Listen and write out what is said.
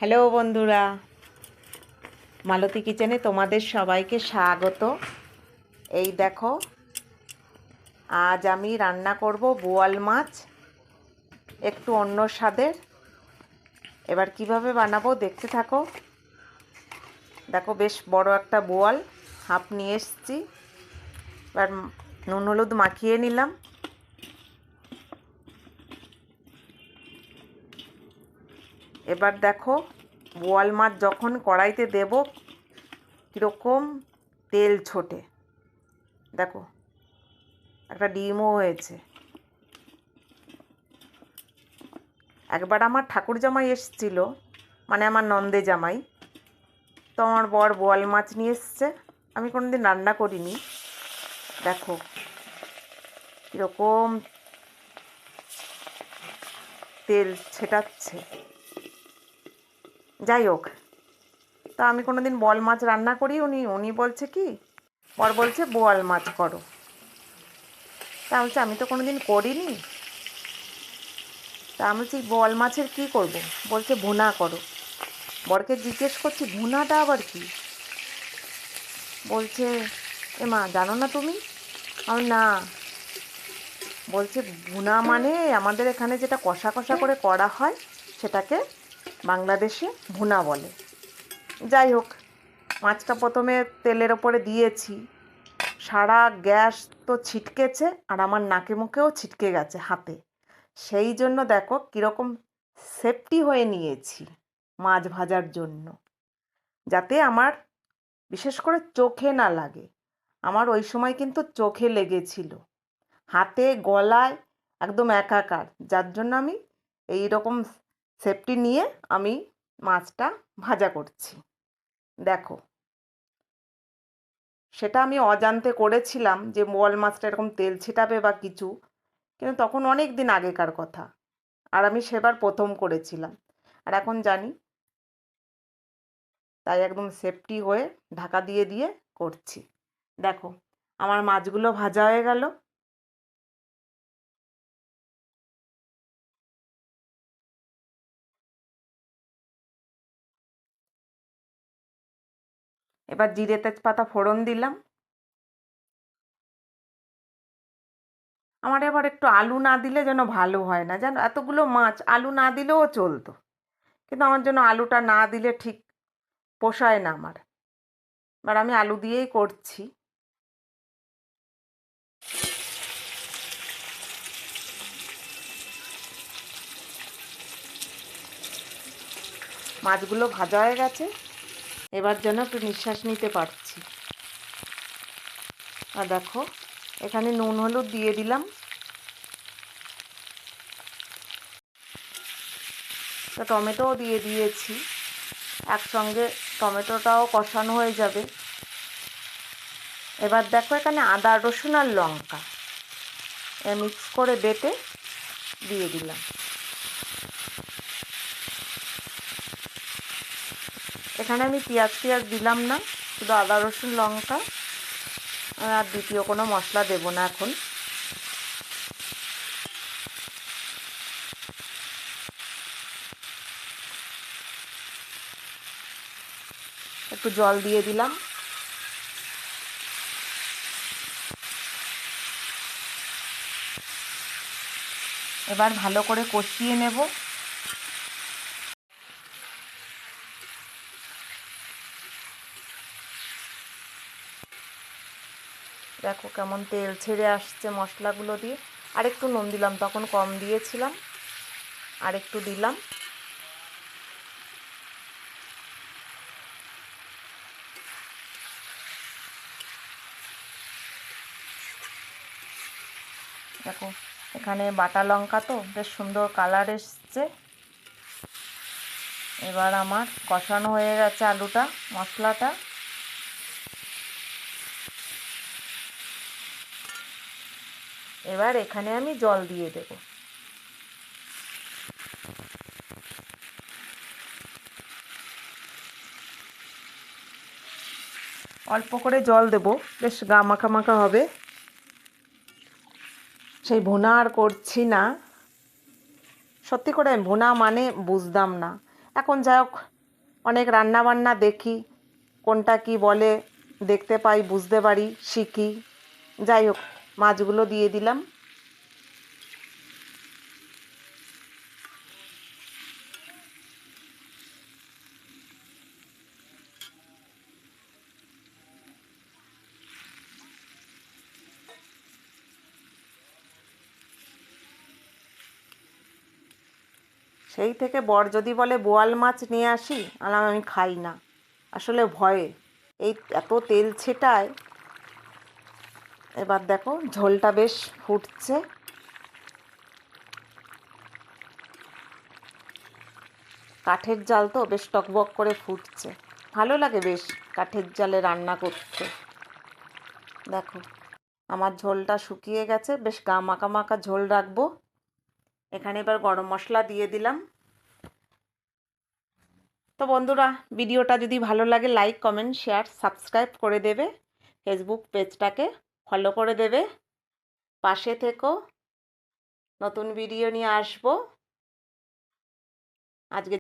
Hello বন্ধুরা, মালতী কিচেনে তোমাদের সবাইকে স্বাগত। এই দেখো, আজ আমি রান্না করব বোয়াল মাছ, একটু অন্য স্বাদের। এবার কিভাবে বানাবো দেখতে থাকো। দেখো, বেশ বড় একটা বোয়াল হাফ নিয়ে এসেছি। এবার নুন হলুদ মাখিয়ে নিলাম। এবার দেখো, বোয়াল মাছ যখন কড়াইতে দেব কীরকম তেল ছোটে। দেখো, একটা ডিমও হয়েছে। একবার আমার ঠাকুর জামাই এসেছিল, মানে আমার নন্দে জামাই, তো আমার বর বোয়াল মাছ নিয়ে এসছে। আমি কোনোদিন রান্না করিনি। দেখো কীরকম তেল ছেটাচ্ছে। যাই হোক, তা আমি কোনোদিন বোয়াল মাছ রান্না করি, উনি বলছে কি, বর বলছে বোয়াল মাছ করো। তা বলছে আমি তো কোনোদিন করিনি। তা আমি বলছি বোয়াল মাছের কী করব? বলছে ভুনা করো। বরকে জিজ্ঞেস করছি ভুনাটা আবার কি? বলছে এ মা, জানো না তুমি? আমি না। বলছে ভুনা মানে আমাদের এখানে যেটা কষা কষা করে করা হয় সেটাকে বাংলাদেশে ভুনা বলে। যাই হোক, মাছটা প্রথমে তেলের ওপরে দিয়েছি, সারা গ্যাস তো ছিটকেছে আর আমার নাকে মুখেও ছিটকে গেছে হাতে। সেই জন্য দেখো কীরকম সেফটি হয়ে নিয়েছি মাছ ভাজার জন্য, যাতে আমার বিশেষ করে চোখে না লাগে। আমার ওই সময় কিন্তু চোখে লেগেছিল, হাতে গলায় একদম একাকার। যার জন্য আমি এই রকম সেফটি নিয়ে আমি মাছটা ভাজা করছি। দেখো, সেটা আমি অজান্তে করেছিলাম যে বোয়াল মাছটা এরকম তেল ছিটাবে বা কিছু, কিন্তু তখন অনেক দিন আগেকার কথা, আর আমি সেবার প্রথম করেছিলাম। আর এখন জানি, তাই একদম সেফটি হয়ে ঢাকা দিয়ে দিয়ে করছি। দেখো, আমার মাছগুলো ভাজা হয়ে গেল। এবার জিরে তেজপাতা ফোড়ন দিলাম। আমার এবার একটু আলু না দিলে যেন ভালো হয় না, জানো, এতগুলো মাছ আলু না দিলেও চলতো, কিন্তু আমার জন্য আলুটা না দিলে ঠিক পোষায় না আমার। এবার আমি আলু দিয়েই করছি। মাছগুলো ভাজা হয়ে গেছে, এবার যেন একটু নিঃশ্বাস নিতে পারছি। আর দেখো, এখানে নুন হলুদ দিয়ে দিলাম। তো টমেটোও দিয়ে দিয়েছি, একসঙ্গে টমেটোটাও কষানো হয়ে যাবে। এবার দেখো, এখানে আদা রসুন আর লঙ্কা মিক্স করে বেটে দিয়ে দিলাম। এখানে আমি পেঁয়াজ দিলাম না, শুধু আদা রসুন লঙ্কা, আর দ্বিতীয় কোনো মশলা দেব না এখন। একটু জল দিয়ে দিলাম। এবার ভালো করে কষিয়ে নেব। দেখো কেমন তেল ছেড়ে আসছে মশলাগুলো দিয়ে। আর একটু নুন দিলাম, তখন কম দিয়েছিলাম, আর একটু দিলাম। দেখো, এখানে বাটা লঙ্কা তো বেশ সুন্দর কালার এসছে। এবার আমার কষানো হয়ে গেছে আলুটা, মশলাটা। এবার এখানে আমি জল দিয়ে দেব। অল্প করে জল দেব, বেশ গা মাখা মাখা হবে। সেই ভুনা আর করছি না। সত্যি করে ভুনা মানে বুঝতাম না, এখন যাই হোক, অনেক রান্নাবান্না দেখি, কোনটা কি বলে দেখতে পাই, বুঝতে পারি, শিখি। যাই হোক, মাছগুলো দিয়ে দিলাম। সেই থেকে বর যদি বলে বোয়াল মাছ নিয়ে আসি, আমি খাই না, আসলে ভয়ে। এই এত তেল ছেটায়। এবার দেখো ঝোলটা বেশ ফুটছে। কাঠের জাল তো বেশ টকবক করে ফুটছে, ভালো লাগে বেশ কাঠের জালে রান্না করতে। দেখো আমার ঝোলটা শুকিয়ে গেছে, বেশ গা মাখা মাখা ঝোল রাখবো। এখানে এবার গরম মশলা দিয়ে দিলাম। তো বন্ধুরা, ভিডিওটা যদি ভালো লাগে লাইক, কমেন্ট, শেয়ার, সাবস্ক্রাইব করে দেবে। ফেসবুক পেজটাকে ফলো করে দেবে। পাশে থেকো, নতুন ভিডিও নিয়ে আসবো। আজকে